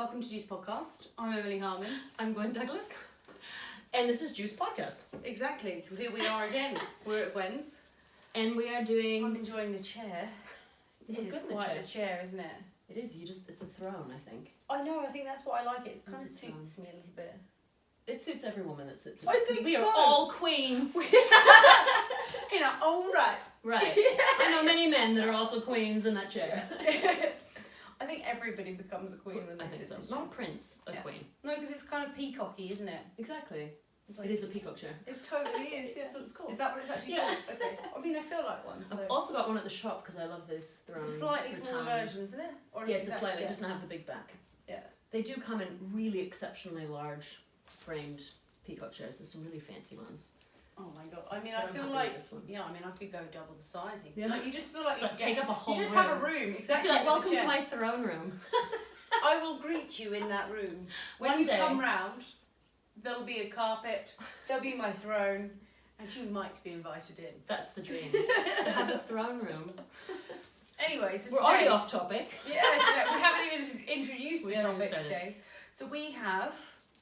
Welcome to Juice Podcast. I'm Emily Harmon. I'm Guen Douglas. And this is Juice Podcast. Exactly. Here we are again. We're at Gwen's. And we are doing... I'm enjoying the chair. This is quite a chair, isn't it? It is. It's a throne, I think. I know. I think that's what I like it. It kind of It's a suits me a little bit. It suits every woman that sits in I it. think we so. are all queens. In our own right. Right. I know many men that are also queens in that chair. I think everybody becomes a queen when they I think sit in so. Not Prince, a queen. No, because it's kind of peacocky, isn't it? Exactly. It's like, It is a peacock chair. It totally is. Yeah. That's what it's called. Is that what it's actually called? Okay. I mean, I feel like one. So. I've also got one at the shop because I love this throne. It's a slightly smaller version, isn't it? Or Yeah, it's a slightly. It doesn't have the big back. Yeah. They do come in really exceptionally large framed peacock chairs. There's some really fancy ones. Oh my god! I mean, I feel like I could go double the size. Yeah. Like you just feel like you take up a whole. You just room. have a room. Exactly. Just be like, welcome to my throne room. I will greet you in that room when you come round. There'll be a carpet. There'll be my throne, and you might be invited in. That's the dream. To have a throne room. Anyways, we're already off topic. Yeah, today, we haven't even introduced the topic today. So we have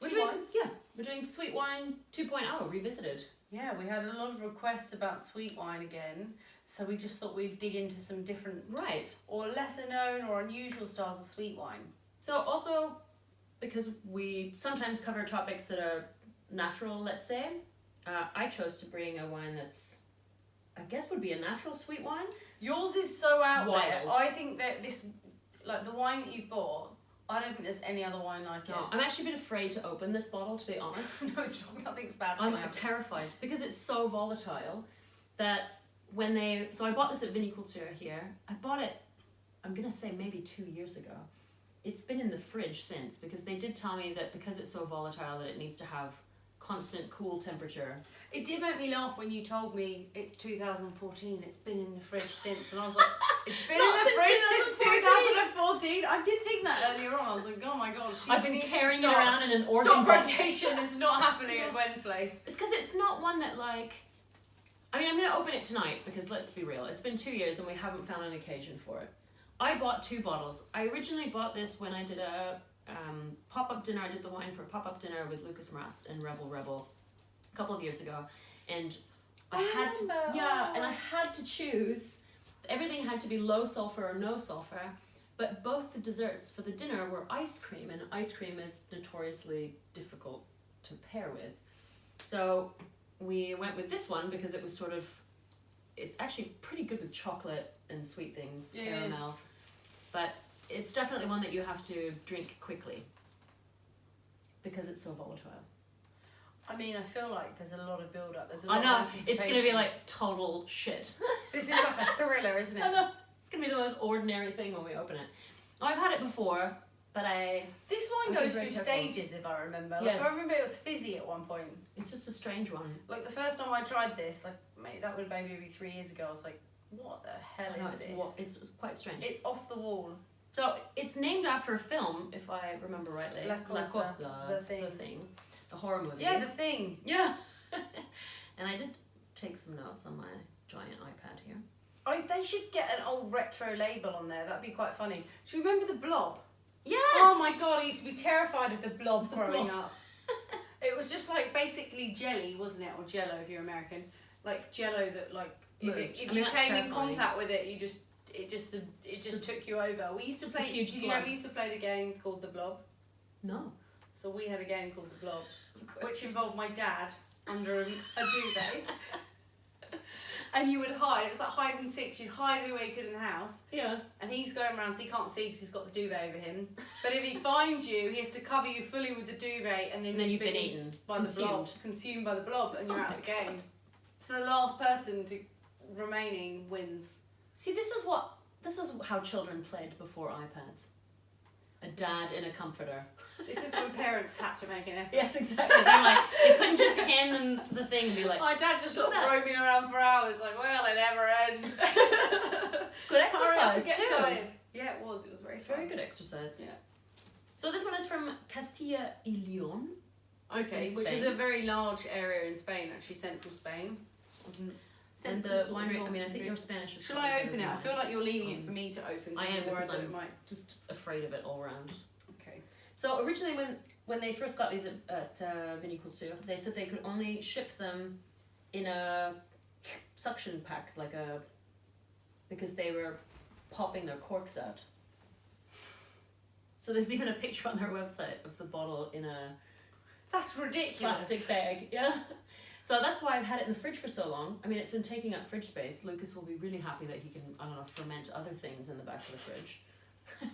two wines. Yeah, we're doing Sweet Wine 2.0 revisited. Yeah, we had a lot of requests about sweet wine again, so we just thought we'd dig into some different, or lesser known or unusual styles of sweet wine. So also, because we sometimes cover topics that are natural, let's say, I chose to bring a wine that's, I guess would be a natural sweet wine. Yours is so out there. Wild. I think that this, like the wine that you bought, I don't think there's any other wine like it. No, I'm actually a bit afraid to open this bottle, to be honest. No, it's not, nothing's bad. I'm terrified because it's so volatile that when they... So I bought this at Viniculture here. I bought it, I'm going to say maybe 2 years ago. It's been in the fridge since because they did tell me that because it's so volatile that it needs to have constant cool temperature. It did make me laugh when you told me it's 2014, it's been in the fridge since, and I was like, it's been in the fridge since 2014. I did think that earlier on. I was like, oh my god, I've been carrying it around in an organ Stop box. rotation is not happening at Gwen's place. It's because it's not one that like... I mean, I'm going to open it tonight because let's be real, it's been 2 years and we haven't found an occasion for it. I bought 2 bottles. I originally bought this when I did a pop-up dinner. I did the wine for a pop-up dinner with Lucas Maratz and Rebel a couple of years ago. And I had to choose. Everything had to be low sulfur or no sulfur. But both the desserts for the dinner were ice cream, and ice cream is notoriously difficult to pair with. So we went with this one because it was sort of, it's actually pretty good with chocolate and sweet things, caramel. But it's definitely one that you have to drink quickly because it's so volatile. I mean, I feel like there's a lot of build-up. There's a lot I know, of anticipation. it's going to be like total shit. This is like a thriller, isn't it? I know, it's going to be the most ordinary thing when we open it. I've had it before, but This wine goes through stages, if I remember. Like, I remember it was fizzy at one point. It's just a strange one. Like, the first time I tried this, like, mate, that would have maybe 3 years ago, I was like, what the hell is this? It's quite strange. It's off the wall. So, it's named after a film, if I remember rightly. Cosa, The Thing. The horror movie. Yeah, The Thing. Yeah. And I did take some notes on my giant iPad here. Oh, they should get an old retro label on there. That'd be quite funny. Do you remember The Blob? Yes! Oh my god, I used to be terrified of The Blob growing up. It was just like basically jelly, wasn't it? Or jello if you're American. Like jello that like, if you came in contact with it, it just took you over. We used to play, we used to play the game called The Blob? No. So we had a game called The Blob, which involved my dad under a duvet. And you would hide. It was like hide and seek. You'd hide anywhere you could in the house. Yeah. And he's going around so he can't see because he's got the duvet over him. But if he finds you, he has to cover you fully with the duvet, and then you've been eaten by the blob, consumed by the blob, and you're out of the game. So the last person remaining wins. See, this is how children played before iPads. A dad in a comforter. This is when parents had to make an effort. Yes, exactly. They couldn't just hand them the thing and be like... My dad just sort of roaming around for hours like, well, it never ends. Good exercise too. Tired. Yeah, it was. It was very fun. Very good exercise. Yeah. So this one is from Castilla y León. Okay, which is a very large area in Spain, actually, central Spain. And the winery, I mean, I think your Spanish is... Shall I open it? I feel like you're leaving it for me to open. I am, because I'm just afraid of it all round. Okay. So originally when they first got these at Viniculture, they said they could only ship them in a suction pack, because they were popping their corks out. So there's even a picture on their website of the bottle in a That's ridiculous. plastic bag. Yeah. So that's why I've had it in the fridge for so long. I mean, it's been taking up fridge space. Lucas will be really happy that he can, I don't know, ferment other things in the back of the fridge.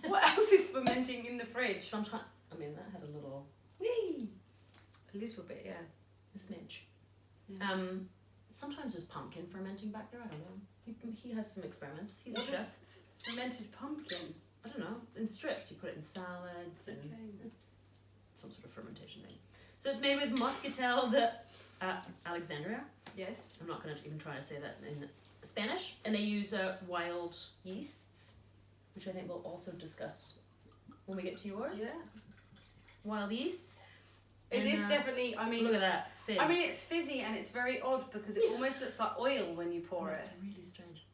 What else is fermenting in the fridge? Sometimes, I mean, that had a little, wee, A little bit, yeah. a smidge. Yeah. Sometimes there's pumpkin fermenting back there. I don't know. He has some experiments. He's What a chef. is fermented pumpkin? I don't know. In strips, you put it in salads and Okay. some sort of fermentation thing. So it's made with Muscatel de Alexandria. Yes. I'm not going to even try to say that in Spanish. And they use wild yeasts, which I think we'll also discuss when we get to yours. Yeah. Wild yeasts. It And, is definitely, I mean, look at that fizz. I mean, it's fizzy and it's very odd because it almost looks like oil when you pour it. It's really strange.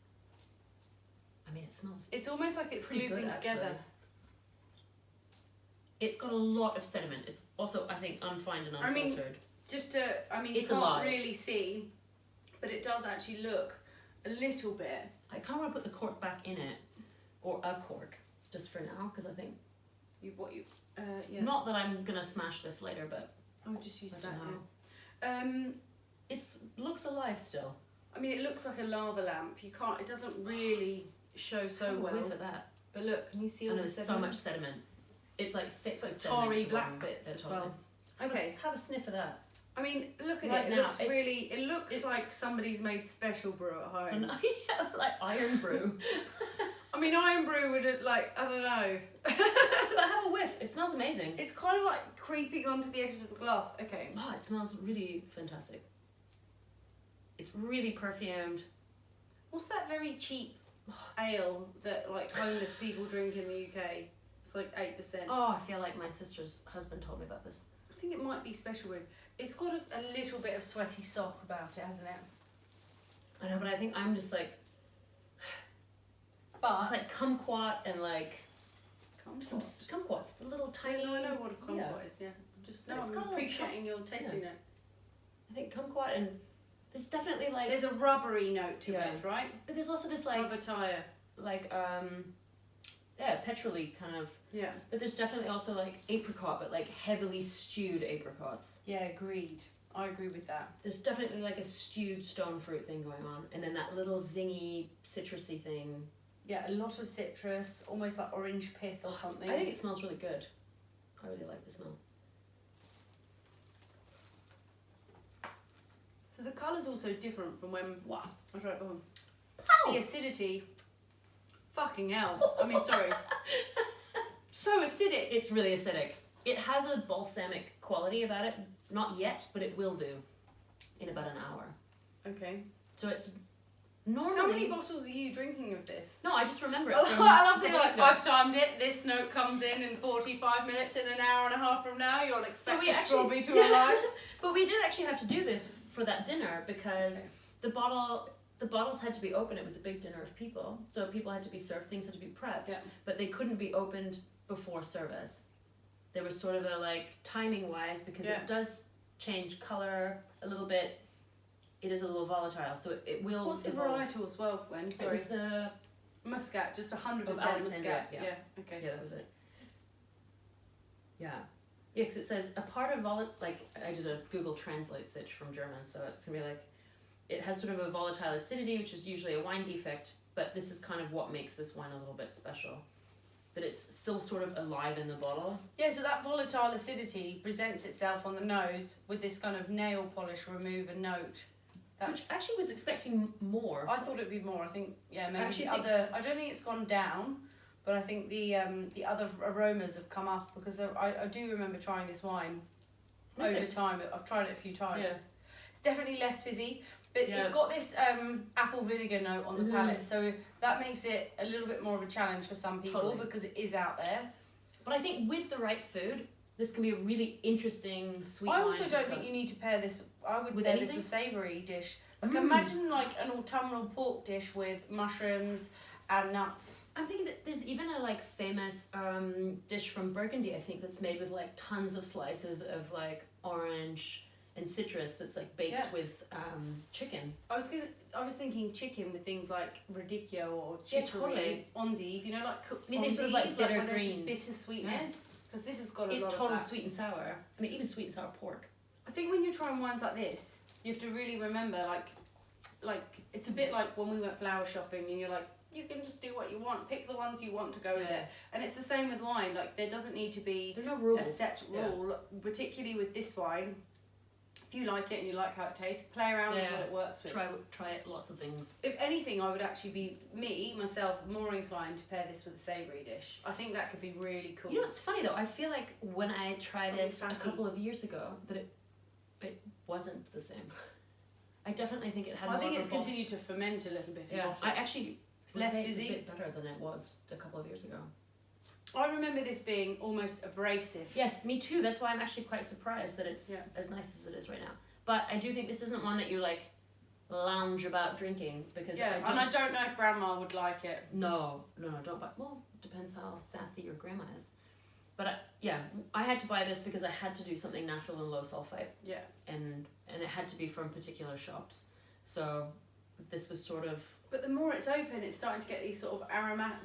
I mean, it smells. It's almost like it's Pretty gluing good, together. actually. It's got a lot of sediment. It's also, I think, unfined and I mean, unfiltered. You It's can't alive. really see, but it does actually look a little bit. I kind of want to put the cork back in it, or a cork, just for now, because I think. Yeah. Not that I'm gonna smash this later, but I'll just use I that don't know. now. It's looks alive still. I mean, it looks like a lava lamp. It doesn't really show so Have a well. whiff of that. But look, can you see all And the there's so sediment? much sediment. It's like thick. It's like with sediment tarry at the black bottom. bits Yeah, as totally. well. Okay. Have a sniff of that. I mean, look at Right it. It now, looks it looks like somebody's made special brew at home. And, yeah, like iron brew. I mean, iron brew would have, I don't know. But have a whiff. It smells amazing. It's kind of like creeping onto the edges of the glass. Okay. Oh, it smells really fantastic. It's really perfumed. What's that very cheap ale that homeless people drink in the UK? It's like 8%. Oh, I feel like my sister's husband told me about this. I think it might be special brew. It's got a little bit of sweaty sock about it, hasn't it? I know, but I think I'm just like, But it's like kumquat and like some kumquat. kumquats, the little tiny. I know what a kumquat yeah. is. Yeah. It's I'm got a little appreciating your tasting note. I think kumquat, and there's definitely like. There's a rubbery note to Yeah. it, right? But there's also this like Rubber tire. petrol-y kind of. Yeah. But there's definitely also like apricot, but like heavily stewed apricots. Yeah, agreed. I agree with that. There's definitely like a stewed stone fruit thing going on, and then that little zingy citrusy thing. Yeah, a lot of citrus, almost like orange pith or something. I think it smells really good. I really like the smell. So the colour's also different from when I tried it before. Pow! The acidity, fucking hell. I mean, sorry. So acidic. It's really acidic. It has a balsamic quality about it. Not yet, but it will do in about an hour. Okay. So it's normally... How many bottles are you drinking of this? No, I just remember it. I from love that a you're couple like, weeks I've timed it, this note comes in 45 minutes, in an hour and a half from now, you'll expect we the actually- strawberry to arrive. But we did actually have to do this for that dinner because Okay. the bottles had to be open. It was a big dinner of people, so people had to be served, things had to be prepped, Yeah. but they couldn't be opened before service. There was sort of a timing wise because Yeah. it does change color a little bit. It is a little volatile, so it will What's the evolve. varietal as well, Gwen? It Sorry. was the Muscat, just 100% Of Alexandria, Muscat. yeah. Okay. yeah, that was it. Yeah, because it says a part of I did a Google Translate search from German, so it's gonna be it has sort of a volatile acidity, which is usually a wine defect, but this is kind of what makes this wine a little bit special. That it's still sort of alive in the bottle. Yeah, so that volatile acidity presents itself on the nose with this kind of nail polish remover note. Which actually was expecting more. I thought it'd be more. I think, yeah, maybe Actually the think- other. I don't think it's gone down, but I think the other aromas have come up because I do remember trying this wine Is over it? time. I've tried it a few times. Yeah. It's definitely less fizzy, but Yeah. it's got this apple vinegar note on the palate, so that makes it a little bit more of a challenge for some people Totally. because it is out there. But I think with the right food, this can be a really interesting sweet I wine. also and don't stuff. think you need to pair this. I would With pair anything? this with savoury dish. Like Mm. imagine like an autumnal pork dish with mushrooms and nuts. I'm thinking that there's even a like famous dish from Burgundy, I think, that's made with like tons of slices of like orange and citrus that's like baked with chicken. I was thinking chicken with things like radicchio or chicory, totally. Endive, you know, like cooked I mean, they sort of like bitter greens. Bitter sweetness. Because this has got a lot of totally that. Sweet and sour. I mean, even sweet and sour pork. I think when you're trying wines like this, you have to really remember, like it's a bit like when we went flower shopping and you're like, you can just do what you want, pick the ones you want to go with it. And it's the same with wine, like there doesn't need to be a set rule, particularly with this wine. If you like it and you like how it tastes, play around with what it works with. Try it, lots of things. If anything, I would actually be, myself, more inclined to pair this with a savoury dish. I think that could be really cool. You know, it's funny though, I feel like when I tried it a couple of years ago, that it wasn't the same. I definitely think it had more. I think it's continued to ferment a little bit. Yeah, I actually less it's fizzy. a bit better than it was a couple of years ago. I remember this being almost abrasive. Yes, me too. That's why I'm actually quite surprised that it's as nice as it is right now. But I do think this isn't one that you like lounge about drinking because I don't know if Grandma would like it. No, don't buy. Well, depends how sassy your grandma is. But I had to buy this because I had to do something natural and low sulfite. Yeah. And it had to be from particular shops. So this was sort of. But the more it's open, it's starting to get these sort of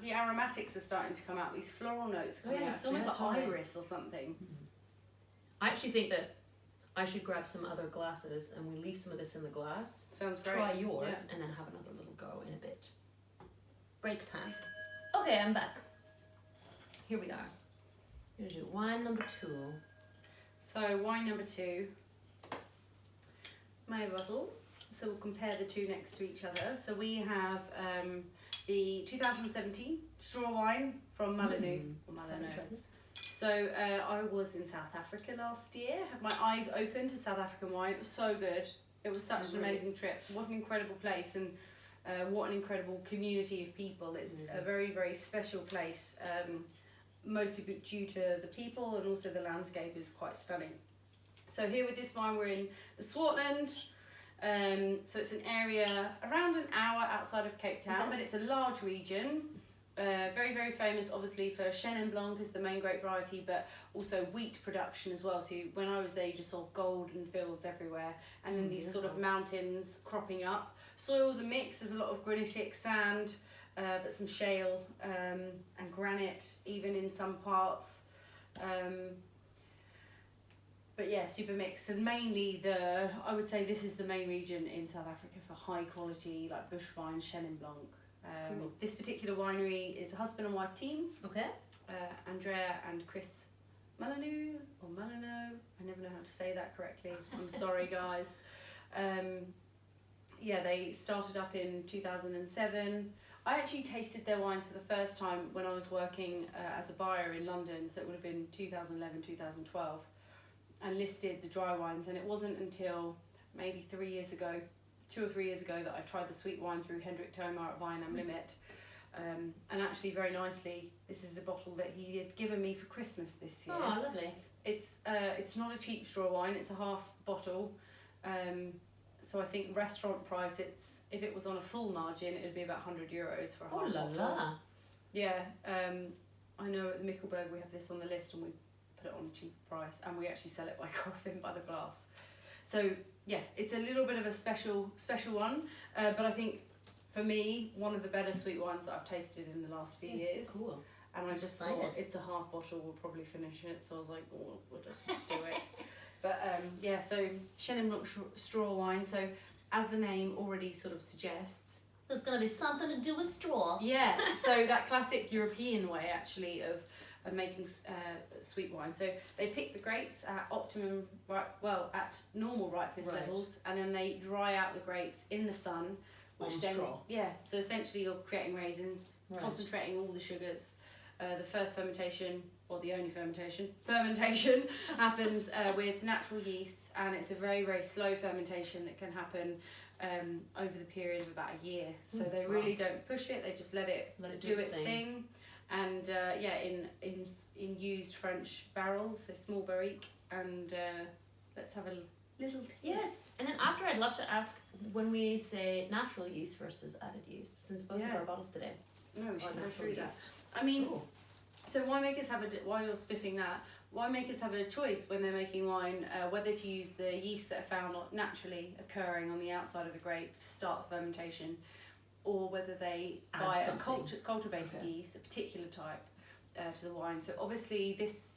the aromatics are starting to come out. These floral notes coming out. It's almost like iris or something. I actually think that I should grab some other glasses and we leave some of this in the glass. Sounds great. Try yours and then have another little go in a bit. Break time. Okay, I'm back. Here we are. I'm going to do wine number 2. So wine number 2. My bottle. So we'll compare the two next to each other. So we have the 2017 straw wine from Mullineux. So I was in South Africa last year. Had my eyes open to South African wine. It was so good. It was such an amazing trip. What an incredible place, and what an incredible community of people. It's a very, very special place. Mostly due to the people, and also the landscape is quite stunning. So here with this wine, we're in the Swartland. So it's an area around an hour outside of Cape Town, but it's a large region. Very, very famous, obviously, for Chenin Blanc is the main grape variety, but also wheat production as well. So when I was there, you just saw golden fields everywhere, and then these sort of mountains cropping up. Soils are mixed. There's a lot of granitic sand, but some shale and granite, even in some parts. But yeah, super mixed, and mainly I would say this is the main region in South Africa for high quality, like bush vine, Chenin Blanc. Cool. This particular winery is a husband and wife team. Okay. Andrea and Chris Mullineux, or Mullineux, I never know how to say that correctly. I'm sorry, guys. They started up in 2007. I actually tasted their wines for the first time when I was working as a buyer in London, so it would have been 2011, 2012. And listed the dry wines, and it wasn't until maybe 2 or 3 years ago that I tried the sweet wine through Hendrik Thomar at Wine am Limit. And actually, very nicely, this is a bottle that he had given me for Christmas this year. Oh, lovely. It's not a cheap straw wine, it's a half bottle. So I think restaurant price, if it was on a full margin, it would be about €100 for a half bottle. La. Yeah, I know at the Mikkelberg we have this on the list, and we put it on a cheap price, and we actually sell it by Coravin by the glass. So yeah, it's a little bit of a special one, but I think for me, one of the better sweet wines that I've tasted in the last few years. Cool. And I just thought it's a half bottle, we'll probably finish it, so I was like, oh, we'll just do it. But so Chenin Blanc straw wine, so as the name already sort of suggests, there's going to be something to do with straw. Yeah, so that classic European way actually of making sweet wine. So they pick the grapes at at normal ripeness levels, and then they dry out the grapes in the sun, which then straw. Yeah. So essentially, you're creating raisins, concentrating all the sugars. The first fermentation, or the only fermentation happens with natural yeasts, and it's a very, very slow fermentation that can happen over the period of about a year. So they really don't push it; they just let it do its thing. And in used French barrels, so small barrique, and let's have a little taste. Yes, and then after, I'd love to ask, when we say natural yeast versus added yeast, since both of our bottles today. No, we should go through that. Yeast. I mean, Ooh. so winemakers have while you're sniffing that, winemakers have a choice when they're making wine whether to use the yeast that are found naturally occurring on the outside of the grape to start the fermentation, or whether they buy a cultivated yeast, a particular type, to the wine. So obviously this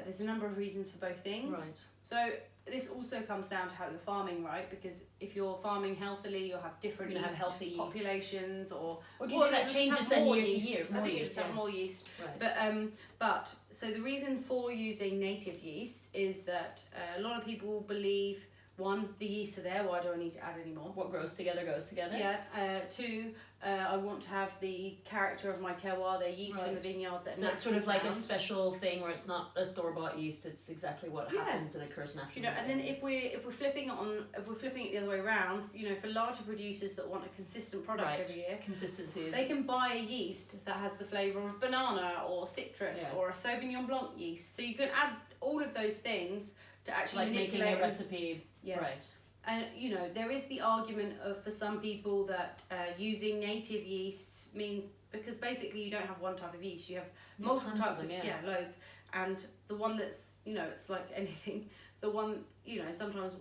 there's a number of reasons for both things. Right. So this also comes down to how you're farming, right? Because if you're farming healthily, you'll have different healthy yeast populations, or do you think that changes then year to year? I think you just have more yeast. Right. But so the reason for using native yeast is that a lot of people believe, one, the yeast are there, why do I need to add any more? What grows together goes together. Yeah. Two, I want to have the character of my terroir, the yeast from the vineyard that so it's sort of like a special thing where it's not a store-bought yeast, it's exactly what happens and occurs naturally. You know, and then if we're flipping it the other way around, you know, for larger producers that want a consistent product every year, consistency they can buy a yeast that has the flavour of banana or citrus or a Sauvignon Blanc yeast. So you can add all of those things to actually making a recipe. Yeah. Right. And you know, there is the argument of, for some people, that using native yeast means, because basically you don't have one type of yeast, you have multiple types of loads, and the one that's, you know, it's like anything, the one, you know, sometimes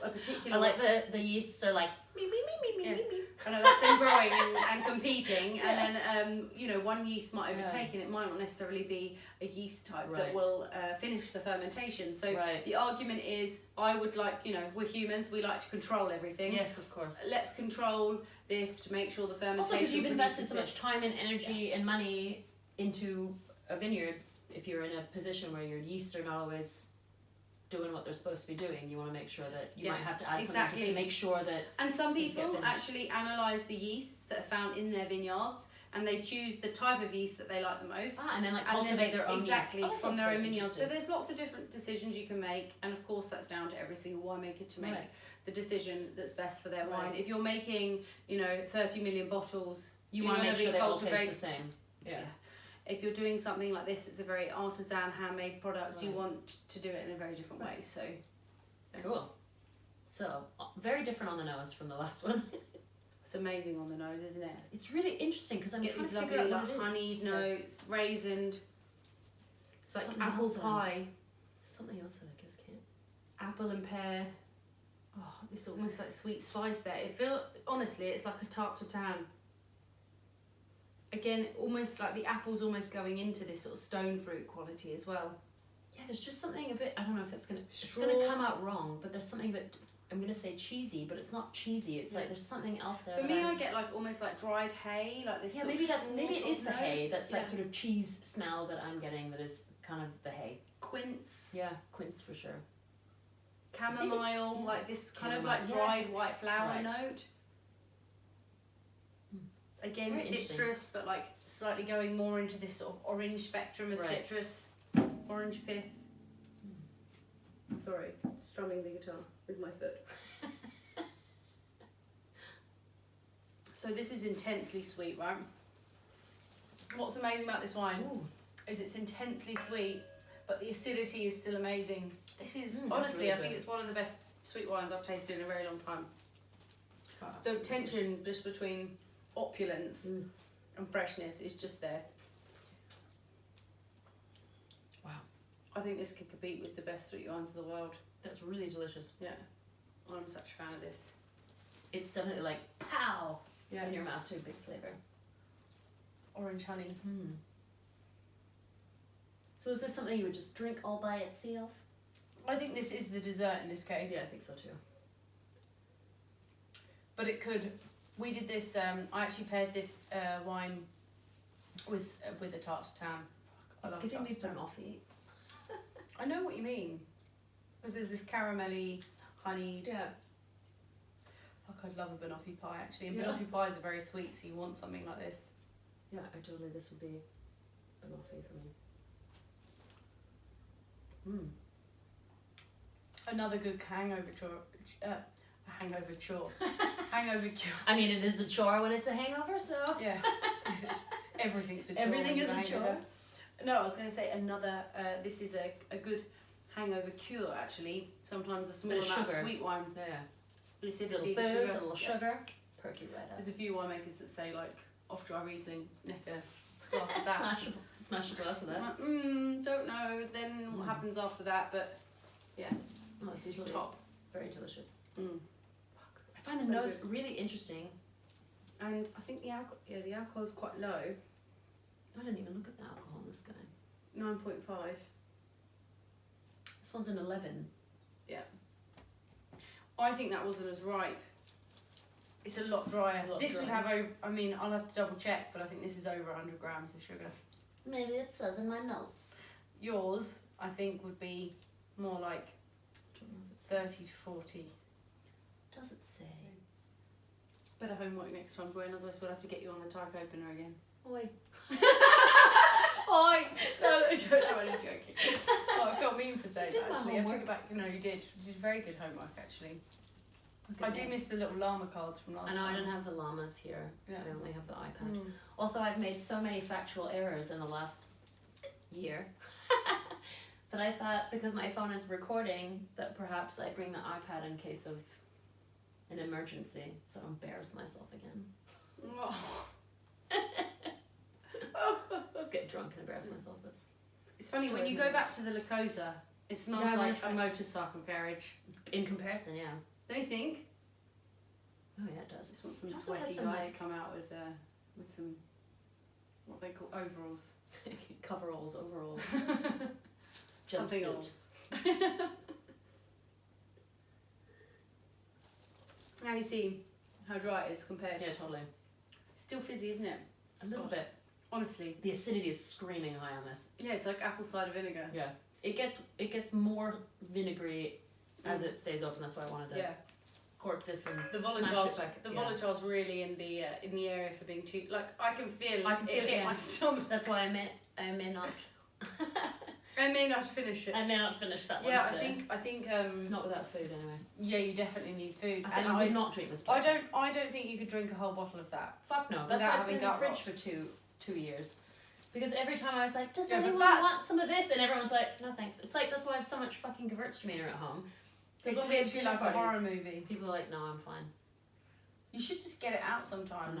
a particular I like the yeasts are like me. I know, that's them growing and competing, and then you know, one yeast might overtake and it might not necessarily be a yeast type that will finish the fermentation. So the argument is, I would like, you know, we're humans, we like to control everything. Yes, of course. Let's control this to make sure the fermentation. Also, because you've invested so much time and energy and money into a vineyard, if you're in a position where your yeast are not always doing what they're supposed to be doing, you want to make sure that you might have to add something just to make sure that. And some people actually analyse the yeasts that are found in their vineyards, and they choose the type of yeast that they like the most. And then cultivate their own yeast. From their own vineyards. So there's lots of different decisions you can make, and of course that's down to every single winemaker to make the decision that's best for their wine. If you're making, you know, 30 million bottles, you want to make sure they all taste the same. Yeah. If you're doing something like this, it's a very artisan, handmade product. You want to do it in a very different way. So cool. So very different on the nose from the last one. It's amazing on the nose, isn't it? It's really interesting because I'm trying to figure out what it is. Honeyed notes, raisined. It's like apple pie. Something else that I just can't. Apple and pear. Oh, it's almost like sweet spice there. Honestly, it's like a tart tatin. Again, almost like the apple's almost going into this sort of stone fruit quality as well. Yeah, there's just something a bit, I don't know if it's gonna come out wrong, but there's something a bit, I'm gonna say cheesy, but it's not cheesy. It's like there's something else there. For me, I get like almost like dried hay, like this. Yeah, maybe it is the hay. That's that sort of cheese smell that I'm getting. That is kind of the hay. Quince. Yeah, quince for sure. Chamomile, like this kind of like dried white flower note. Again, citrus, but like slightly going more into this sort of orange spectrum of citrus, orange pith. Sorry, strumming the guitar with my foot. So this is intensely sweet, right? What's amazing about this wine is it's intensely sweet, but the acidity is still amazing. This is, honestly, really I think it's one of the best sweet wines I've tasted in a very long time. Oh, the tension just between opulence and freshness is just there. Wow. I think this could compete with the best sweet wines of the world. That's really delicious. Yeah. I'm such a fan of this. It's definitely like pow in your mouth too, big flavour. Orange honey. So is this something you would just drink all by itself? I think this is the dessert in this case. Yeah, I think so too. But it could. We did this. I actually paired this wine with a tart tatin. It's giving me banoffee. I know what you mean. Because there's this caramelly, honeyed. Yeah. Fuck, I'd love a banoffee pie actually. And banoffee pies are very sweet, so you want something like this. Yeah, this would be banoffee for me. Another good hangover chore. Hangover chore. Hangover cure. I mean, it is a chore when it's a hangover, so. Yeah. Everything's a chore. Everything is a chore. No, I was going to say another, this is a good hangover cure actually. Sometimes a small amount of sweet wine. Yeah. Acidity, a little booze, a little sugar. Perky right up. There's a few winemakers that say like off-dry Riesling, nick a glass of that. Smash a glass of that. Like, don't know then what happens after that, but yeah, this is really top. Very delicious. Fuck. I find the nose really interesting. And I think the alcohol is quite low. I didn't even look at the alcohol on this guy. 9.5. This one's an 11. Yeah. I think that wasn't as ripe. It's a lot drier. This would have over, I mean, I'll have to double check, but I think this is over 100 grams of sugar. Maybe it says in my notes. Yours, I think, would be more like 30 to 40. Does it say? Better homework next time, Gwen, otherwise we'll have to get you on the type opener again. Oi. Oi! No, I'm only joking. Oh, I felt mean for saying that, actually. I took it back. No, you did. You did very good homework, actually. I do miss the little llama cards from last time. I know, I don't have the llamas here. Yeah. I only have the iPad. Also, I've made so many factual errors in the last year that I thought, because my phone is recording, that perhaps I bring the iPad in case of an emergency, so I don't embarrass myself again. Let's get drunk and embarrass myself. It's funny, when you go back to the Cosa, it smells like a motorcycle garage. In comparison, yeah. Don't you think? Oh yeah, it does. I just want some sweaty guy to come out with some, what they call, overalls. Coveralls, overalls. Something else. Now you see how dry it is compared. Yeah, totally. Still fizzy, isn't it? A little bit. Honestly. The acidity is screaming high on this. Yeah, it's like apple cider vinegar. Yeah. It gets more vinegary as it stays open. That's why I wanted to cork this and smash it back. The volatile's really in the area for being too, like, I can feel it hit my stomach. That's why I may not I may not finish it. I may not finish that one today. I think not without food anyway. Yeah, you definitely need food. I would not drink this. I don't think you could drink a whole bottle of that. Fuck no. That's why it's been in the fridge for two years. Because every time I was like, does anyone want some of this? And everyone's like, no thanks. It's like, that's why I have so much fucking Gewürztraminer at home. It's literally like a horror movie. People are like, no, I'm fine. You should just get it out sometime.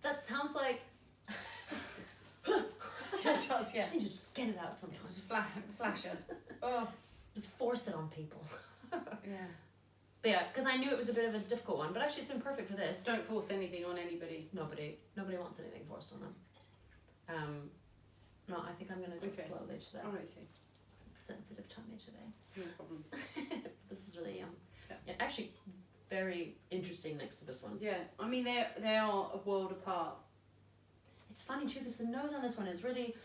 That sounds like... Yeah, it does, yeah. You just need to just get it out sometimes. Just flash it. Oh. Just force it on people. Yeah. But yeah, because I knew it was a bit of a difficult one, but actually it's been perfect for this. Don't force anything on anybody. Nobody wants anything forced on them. No, I think I'm going to go slowly today. Oh, okay. Sensitive tummy today. No problem. This is really yum. Yeah, actually very interesting next to this one. Yeah, I mean they are a world apart. It's funny too because the nose on this one is really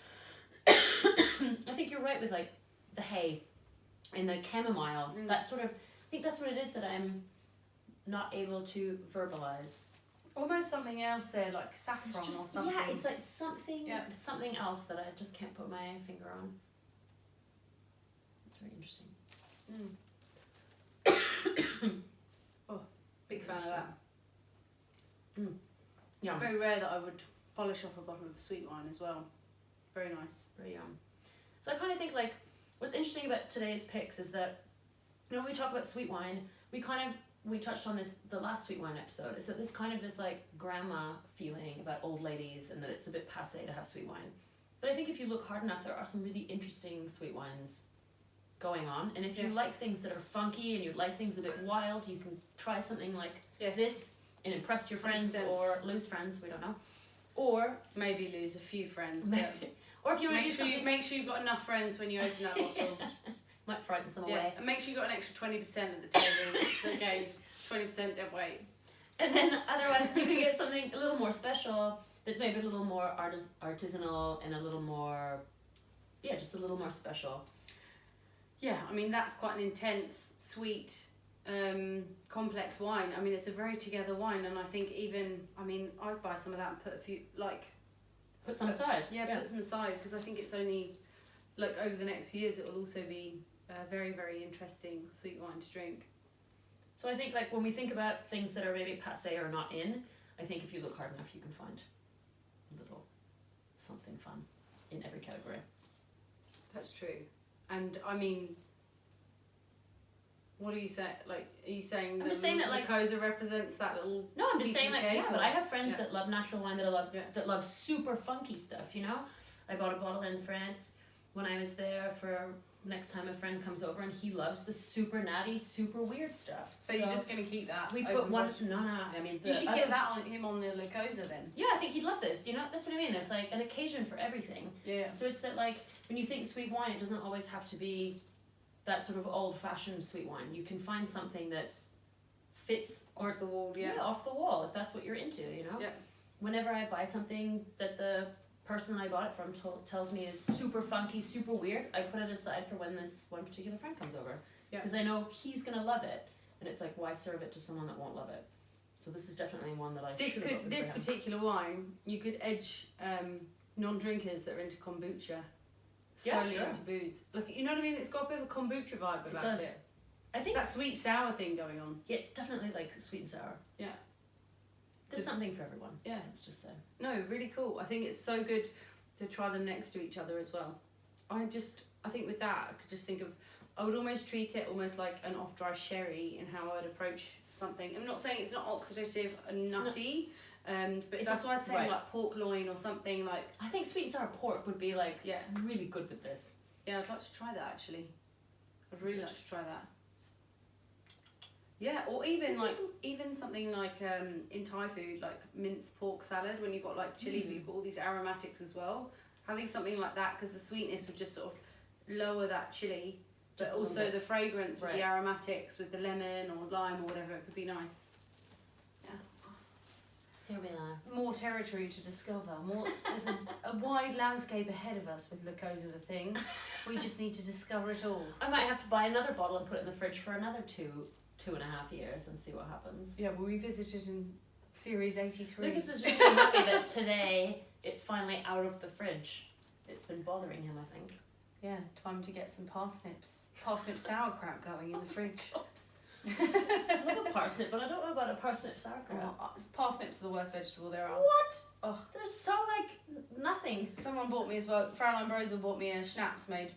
I think you're right with like the hay and the chamomile. That sort of, I think that's what it is that I'm not able to verbalize. Almost something else there, like saffron or something. Yeah, it's like something else that I just can't put my finger on. It's very interesting. Oh, big fan of that. Yum. Very rare that I would polish off a bottle of sweet wine as well. Very nice. Very yum. So I kind of think like what's interesting about today's picks is that, you know, when we talk about sweet wine, we touched on this the last sweet wine episode, is that this kind of this like grandma feeling about old ladies and that it's a bit passé to have sweet wine. But I think if you look hard enough, there are some really interesting sweet wines going on. And if you like things that are funky and you like things a bit wild, you can try something like this and impress your friends 100%. Or lose friends, we don't know. Or maybe lose a few friends. But or if you want to do something... Make sure you've got enough friends when you open that bottle. Might frighten some away. And make sure you got an extra 20% at the table. It's okay, just 20% dead weight. And then otherwise you can get something a little more special that's maybe a little more artisanal and a little more, just a little more special. Yeah, I mean that's quite an intense, sweet, complex wine. I mean it's a very together wine, and I think I'd buy some of that and put some aside. Put some aside, because I think it's only like over the next few years it will also be a very, very interesting sweet wine to drink. So I think like when we think about things that are maybe passé or not in, I think if you look hard enough you can find a little something fun in every category. That's true. And I mean, What are you saying? Like, are you saying I'm just saying that, like, Cosa represents that little? No, I'm just saying, like, yeah, but I have friends Yeah. that love natural wine that love super funky stuff, you know? I bought a bottle in France when I was there for next time a friend comes over, and he loves the super natty, super weird stuff. So you're just going to keep that? We put one, no, I mean... You should get that on him on the La Cosa then. Yeah, I think he'd love this, you know? That's what I mean, there's, like, an occasion for everything. Yeah. So it's that, like, when you think sweet wine, it doesn't always have to be that sort of old-fashioned sweet wine. You can find something that's fits off the wall, yeah. Yeah, off the wall, if that's what you're into, you know? Yeah. Whenever I buy something that the person I bought it from tells me is super funky, super weird, I put it aside for when this one particular friend comes over. Yeah. Because I know he's going to love it. And it's like, why serve it to someone that won't love it? So this is definitely one that I should have opened This for him. particular wine, you could edge non-drinkers that are into kombucha slowly into booze. Like, you know what I mean? It's got a bit of a kombucha vibe about it. I think it's that sweet sour thing going on. Yeah, it's definitely like sweet and sour. Yeah. There's something for everyone. Yeah. Let's just say. No, really cool. I think it's so good to try them next to each other as well. I think with that, I could just think of, I would almost treat it almost like an off-dry sherry in how I would approach something. I'm not saying it's not oxidative and nutty, but that's why I was saying like pork loin or something like... I think sweet and sour pork would be like really good with this. Yeah, I'd like to try that actually. I'd really like to try that. Yeah, or even something like in Thai food, like minced pork salad, when you've got like chili, but you've got all these aromatics as well. Having something like that, because the sweetness would just sort of lower that chili, but also the fragrance with the aromatics, with the lemon or lime or whatever, it could be nice. Yeah. Here we are. More territory to discover. There's a wide landscape ahead of us with La Cosa the thing. We just need to discover it all. I might have to buy another bottle and put it in the fridge for another 2.5 years and see what happens. Yeah, we'll revisit it in series 83. Lucas is just really happy that today it's finally out of the fridge. It's been bothering him, I think. Yeah, time to get some parsnips. Parsnip sauerkraut going in the fridge. I love a parsnip, but I don't know about a parsnip sauerkraut. Parsnips are the worst vegetable there are. What? Oh, they're so like nothing. Someone bought me as well. Fraulein Brosel bought me a schnapps made.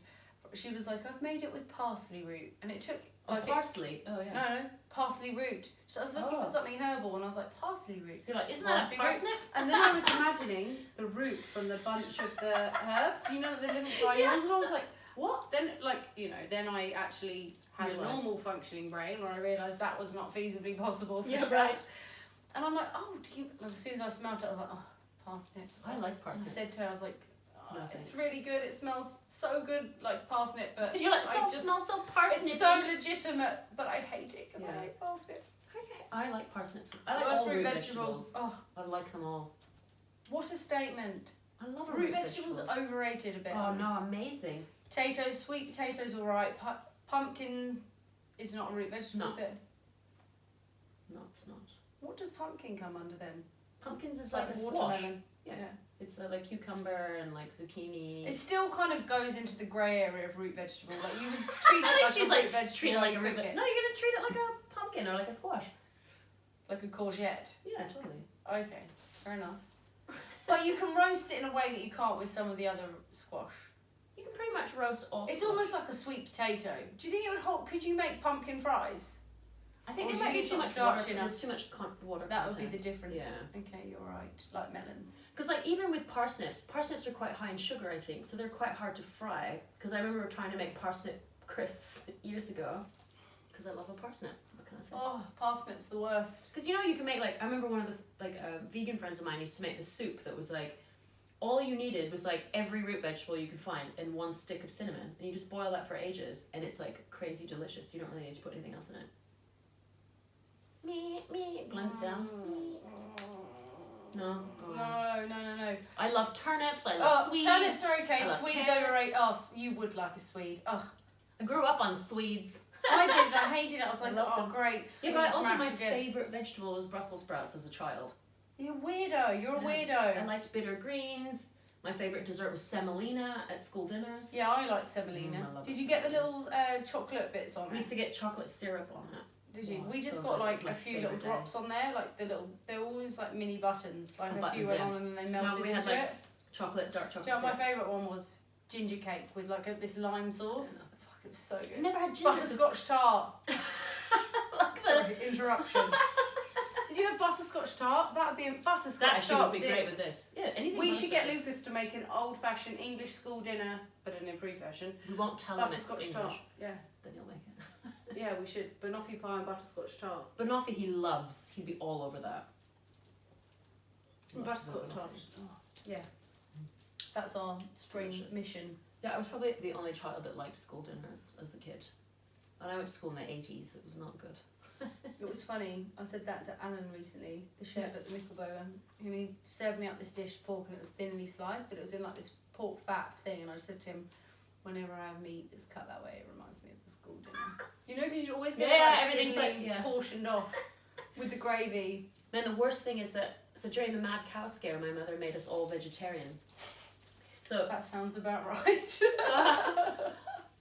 She was like, I've made it with parsley root, and it took parsley. Oh yeah. No, parsley root. So I was looking for something herbal, and I was like, parsley root. You're like, isn't that a parsnip? And then I was imagining the root from the bunch of the herbs. You know, the little tiny ones, and I was like, what? Then, then I actually had a normal functioning brain where I realised that was not feasibly possible for schnapps. And I'm like, as soon as I smelled it, I was like, oh, parsnip. I like parsnip. I said to her, I was like, it's really good. It smells so good, like parsnip, but you're like, it smells so parsnip. It's so legitimate, but I hate it because I like parsnip. I like parsnips. I like all root vegetables. Oh, I like them all. What a statement! I love root vegetables. Overrated a bit. Oh no, amazing. Potatoes, sweet potatoes, all right. Pumpkin is not a root vegetable, is it? No, it's not. What does pumpkin come under then? Pumpkins is like a watermelon. Squash. Yeah. It's like cucumber and like zucchini. It still kind of goes into the grey area of root vegetable. Like you would treat it like a root vegetable. Treat it like a root vegetable. No, you're gonna treat it like a pumpkin or like a squash. Like a courgette. Yeah, totally. Okay, fair enough. But you can roast it in a way that you can't with some of the other squash. You can pretty much roast all It's squash. almost like a sweet potato. Do you think it would hold? Could you make pumpkin fries? I think there might be too much water. There's too much water. That would be the difference. Yeah. Okay, you're right. Like melons. Because like even with parsnips are quite high in sugar, I think, so they're quite hard to fry. Because I remember trying to make parsnip crisps years ago. Because I love a parsnip. What can I say? Oh, parsnips the worst. Because you can make I remember one of the vegan friends of mine used to make this soup that was like, all you needed was like every root vegetable you could find and 1 stick of cinnamon, and you just boil that for ages, and it's like crazy delicious. You don't really need to put anything else in it. Blend it down. No. Oh. No. I love turnips. I love Swedes. Turnips are okay. Swedes overrated. Oh, you would like a Swede. Oh, I grew up on Swedes. I did. I hated it. I was like, great. Yeah, but also my favourite vegetable was Brussels sprouts as a child. You're a weirdo. You're a weirdo. I liked bitter greens. My favourite dessert was semolina at school dinners. Yeah, I liked semolina. Did you get the little chocolate bits on it? We used to get chocolate syrup on it. Did you? We just got like a few little drops on there, like they're always like mini buttons, like a few went on and then they melted we had into like it. Chocolate, dark chocolate. Do you know what my favourite one was? Ginger cake with like this lime sauce. It was so good. I never had ginger. Butterscotch tart. Sorry, interruption. Did you have butterscotch tart? That would be a butterscotch that actually tart. would be great with this. Yeah, anything. We should get Lucas to make an old-fashioned English school dinner, but in a pre-fashion. We won't tell him it's Butterscotch English. tart. Yeah. Then he'll make it. Yeah, we should. Banoffee pie and butterscotch tart. Banoffee he loves. He'd be all over that. Butterscotch tart. Oh, yeah. That's our spring Delicious. mission. Yeah, I was probably the only child that liked school dinners as a kid. And I went to school in the 80s. It was not good. It was funny. I said that to Alan recently, the chef at the Mickleboa, and he served me up this dish of pork, and it was thinly sliced, but it was in like this pork fat thing. And I said to him, whenever I have meat that's cut that way, it reminds me of the school dinner. You know, because you always get everything's like portioned off with the gravy. Man, the worst thing is that, so during the mad cow scare, my mother made us all vegetarian. So that sounds about right.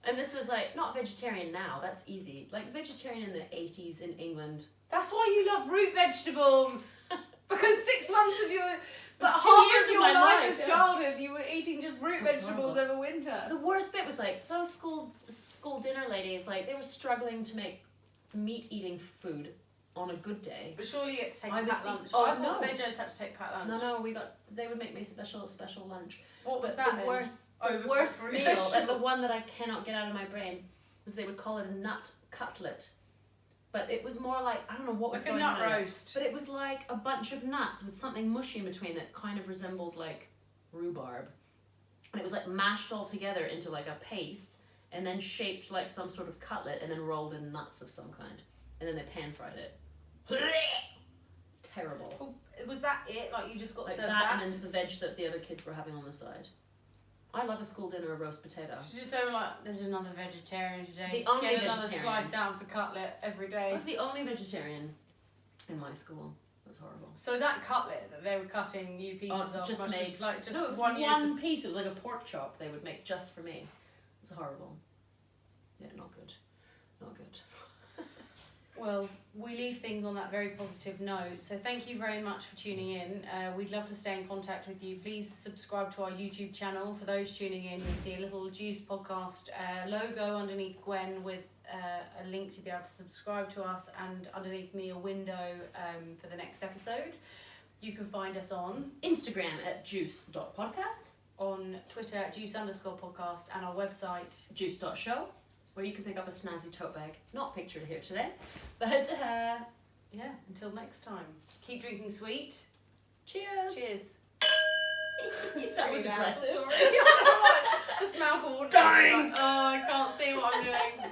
and this was like, not vegetarian now, that's easy. Like vegetarian in the 80s in England. That's why you love root vegetables. Because 6 months of your, but It's 2 half years of of your my life life, as childhood, you were eating just root That's vegetables horrible. over winter. The worst bit was like, those school dinner ladies, like they were struggling to make meat eating food on a good day. But surely you had to take I a was packed the- lunch. oh, I thought no. veggies had to take packed lunch. No, they would make me special lunch. What was But that the then? worst Overcooked meal, vegetable. and the one that I cannot get out of my brain, was they would call it a nut cutlet. But it was more like, I don't know what was Like a going nut on. roast. But it was like a bunch of nuts with something mushy in between that kind of resembled like rhubarb. And it was like mashed all together into like a paste and then shaped like some sort of cutlet and then rolled in nuts of some kind. And then they pan fried it. Terrible. Oh, was that it? Like you just got Like served that and then the veg that the other kids were having on the side. I love a school dinner of roast potato. She's just so like, there's another vegetarian today. The only Get another vegetarian. slice out of the cutlet every day. I was the only vegetarian in my school. It was horrible. So that cutlet that they were cutting you pieces of just was made just like just no, it was one one piece. It was like a pork chop they would make just for me. It was horrible. Yeah, not good. Not good. Well, we leave things on that very positive note. So thank you very much for tuning in. We'd love to stay in contact with you. Please subscribe to our YouTube channel. For those tuning in, you'll see a little Juice Podcast logo underneath Gwen with a link to be able to subscribe to us, and underneath me a window for the next episode. You can find us on Instagram at juice.podcast, on Twitter at juice_podcast, and our website juice.show, where you can pick up a snazzy tote bag. Not pictured here today, but yeah, until next time. Keep drinking sweet. cheers. Cheers. That was aggressive. Sorry. Just mouth water. Dying. Oh, I can't see what I'm doing.